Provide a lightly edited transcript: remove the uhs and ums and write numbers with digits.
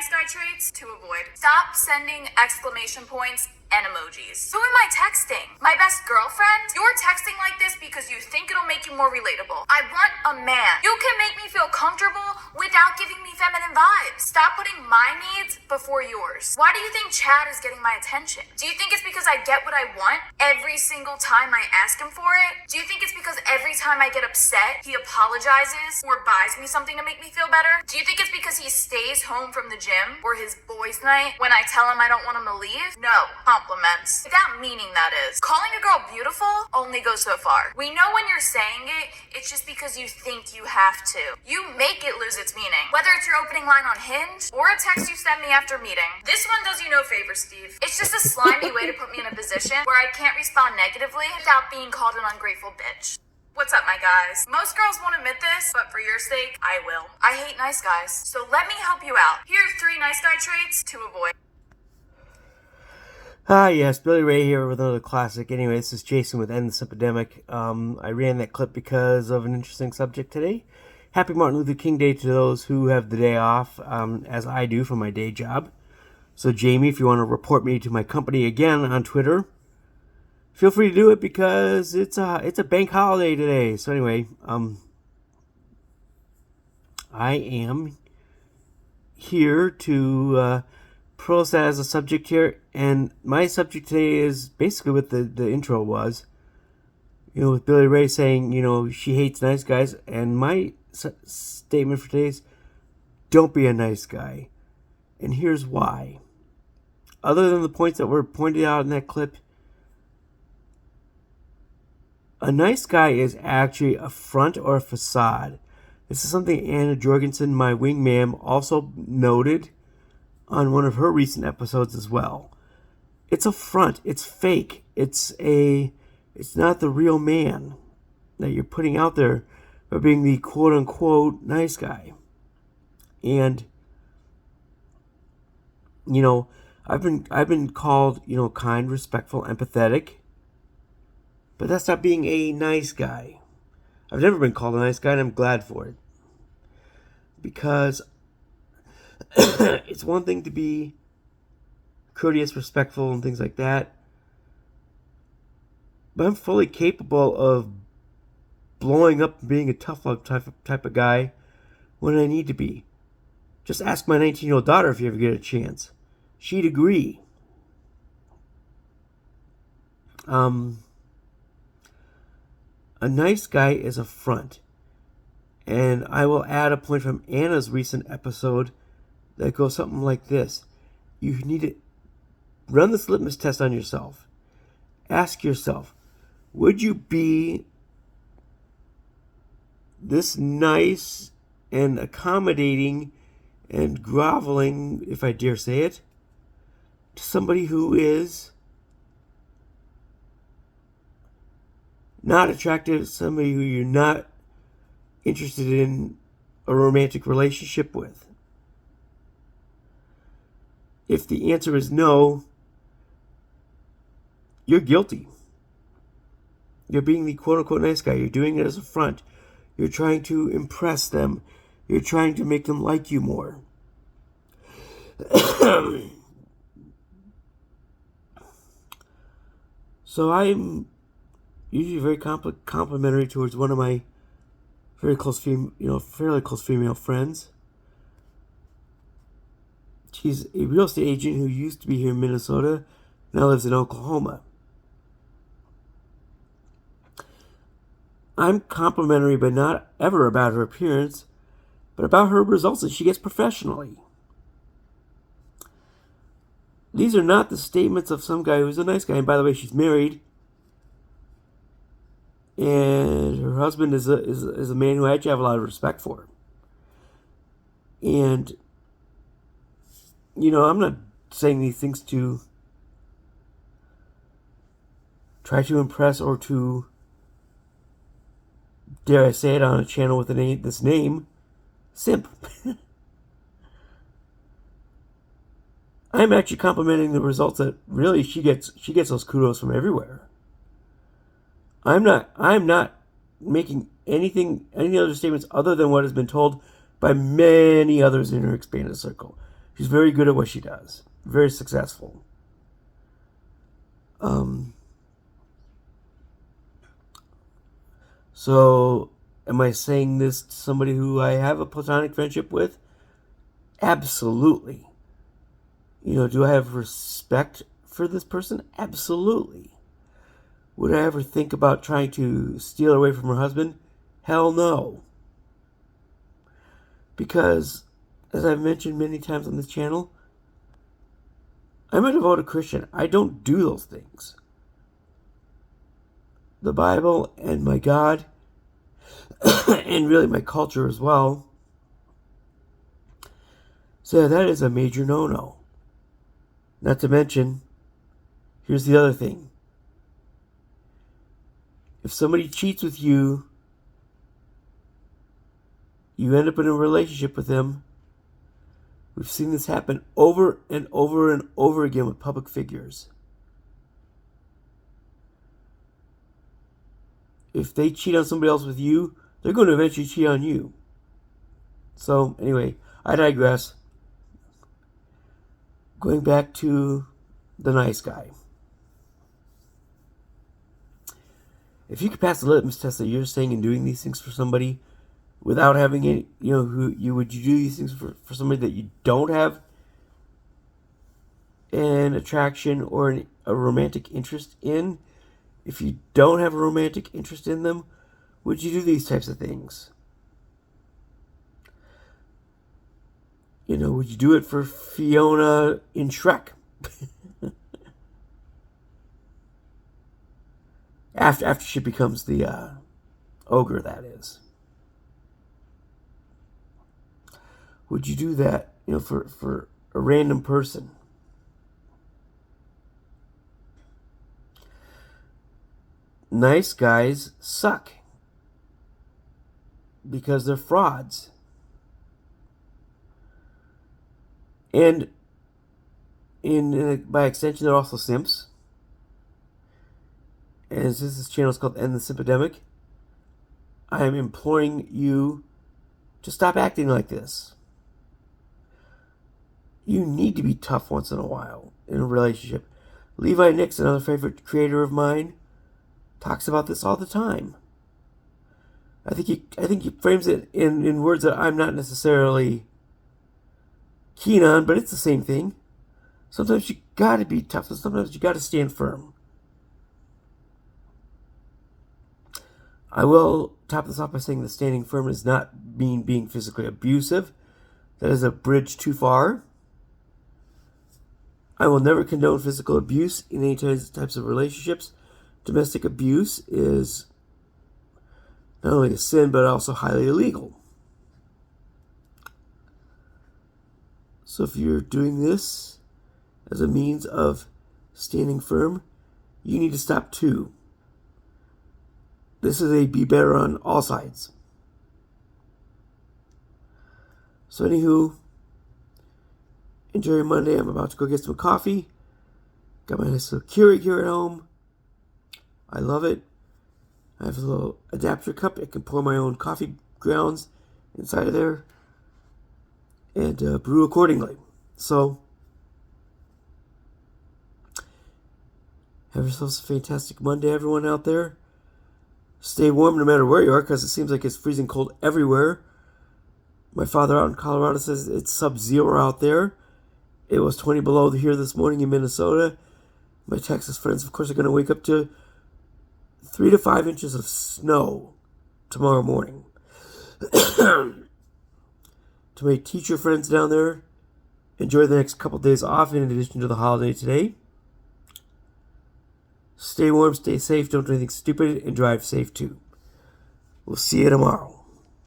nice guy traits to avoid. Stop sending exclamation points and emojis. Who am I texting? My best girlfriend? You're texting like this because you think it'll make you more relatable. I want a man. You can make me feel comfortable without giving me feminine vibes. Stop putting my needs before yours. Why do you think Chad is getting my attention? Do you think it's because I get what I want every single time I ask him for it? Do you think it's because every time I get upset, he apologizes or buys me something to make me feel better? Do you think it's because he stays home from the gym or his boys' night when I tell him I don't want him to leave? No. Compliments. Without meaning, that is. Calling a girl beautiful only goes so far. We know when you're saying it, it's just because you think you have to. You make it lose its meaning. Whether it's your opening line on Hinge or a text you send me after meeting. This one does you no favor, Steve. It's just a slimy way to put me in a position where I can't respond negatively without being called an ungrateful bitch. What's up, my guys? Most girls won't admit this, but for your sake, I will. I hate nice guys, so let me help you out. Here are 3 nice guy traits to avoid. Yes, Billy Ray here with another classic. Anyway, this is Jason with End the Simpademic. I ran that clip because of an interesting subject today. Happy Martin Luther King Day to those who have the day off, as I do from my day job. So, Jamie, if you want to report me to my company again on Twitter, feel free to do it because it's a bank holiday today. So anyway, I am here to pose that as a subject here, and my subject today is basically what the intro was. With Billy Ray saying, she hates nice guys, and my statement for today is, don't be a nice guy. And here's why. Other than the points that were pointed out in that clip, a nice guy is actually a front or a facade. This is something Anna Jorgensen, my wingman, also noted on one of her recent episodes as well. It's a front. It's fake. It's not the real man that you're putting out there by being the quote-unquote nice guy. And, I've been called, kind, respectful, empathetic. But that's not being a nice guy. I've never been called a nice guy, and I'm glad for it. Because it's one thing to be courteous, respectful, and things like that. But I'm fully capable of blowing up and being a tough love type of guy when I need to be. Just ask my 19-year-old daughter if you ever get a chance. She'd agree. A nice guy is a front. And I will add a point from Anna's recent episode that goes something like this. You need to run this litmus test on yourself. Ask yourself, would you be this nice and accommodating and groveling, if I dare say it, to somebody who is not attractive, somebody who you're not interested in a romantic relationship with? If the answer is no, you're guilty. You're being the quote-unquote nice guy. You're doing it as a front. You're trying to impress them. You're trying to make them like you more. So I'm usually very complimentary towards one of my fairly close female friends. She's a real estate agent who used to be here in Minnesota, now lives in Oklahoma. I'm complimentary, but not ever about her appearance, but about her results that she gets professionally. These are not the statements of some guy who's a nice guy. And by the way, she's married. And her husband is a man who I actually have a lot of respect for. And, I'm not saying these things to try to impress or to, dare I say it, on a channel with this name, simp. I'm actually complimenting the results that really she gets those kudos from everywhere. I'm not making any other statements other than what has been told by many others in her expanded circle. She's very good at what she does. Very successful. So, am I saying this to somebody who I have a platonic friendship with? Absolutely. Do I have respect for this person? Absolutely. Would I ever think about trying to steal her away from her husband? Hell no. Because, as I've mentioned many times on this channel, I'm a devoted Christian. I don't do those things. The Bible and my God, and really my culture as well, say that is a major no-no. Not to mention, here's the other thing. If somebody cheats with you, you end up in a relationship with them. We've seen this happen over and over and over again with public figures. If they cheat on somebody else with you, they're going to eventually cheat on you. So, anyway, I digress. Going back to the nice guy. If you could pass the litmus test that you're saying and doing these things for somebody without having any, would you do these things for somebody that you don't have an attraction or a romantic interest in? If you don't have a romantic interest in them, would you do these types of things? Would you do it for Fiona in Shrek? after she becomes the ogre, that is. Would you do that, for a random person? Nice guys suck because they're frauds. And by extension, they're also simps. And since this channel is called End the Simpademic, I am imploring you to stop acting like this. You need to be tough once in a while in a relationship. Levi Nix, another favorite creator of mine, talks about this all the time. I think he frames it in words that I'm not necessarily keen on, but it's the same thing. Sometimes you gotta be tough, and sometimes you gotta stand firm. I will top this off by saying that standing firm does not mean being physically abusive. That is a bridge too far. I will never condone physical abuse in any types of relationships. Domestic abuse is not only a sin, but also highly illegal. So if you're doing this as a means of standing firm, you need to stop too. This is a be better on all sides. So anywho, enjoy your Monday. I'm about to go get some coffee. Got my nice little Keurig here at home. I love it. I have a little adapter cup. I can pour my own coffee grounds inside of there and brew accordingly. So, have yourselves a fantastic Monday, everyone out there. Stay warm no matter where you are, because it seems like it's freezing cold everywhere. My father out in Colorado says it's sub-zero out there. It was 20 below here this morning in Minnesota. My Texas friends, of course, are going to wake up to 3 to 5 inches of snow tomorrow morning. To my teacher friends down there, enjoy the next couple days off in addition to the holiday today. Stay warm, stay safe, don't do anything stupid, and drive safe too. We'll see you tomorrow.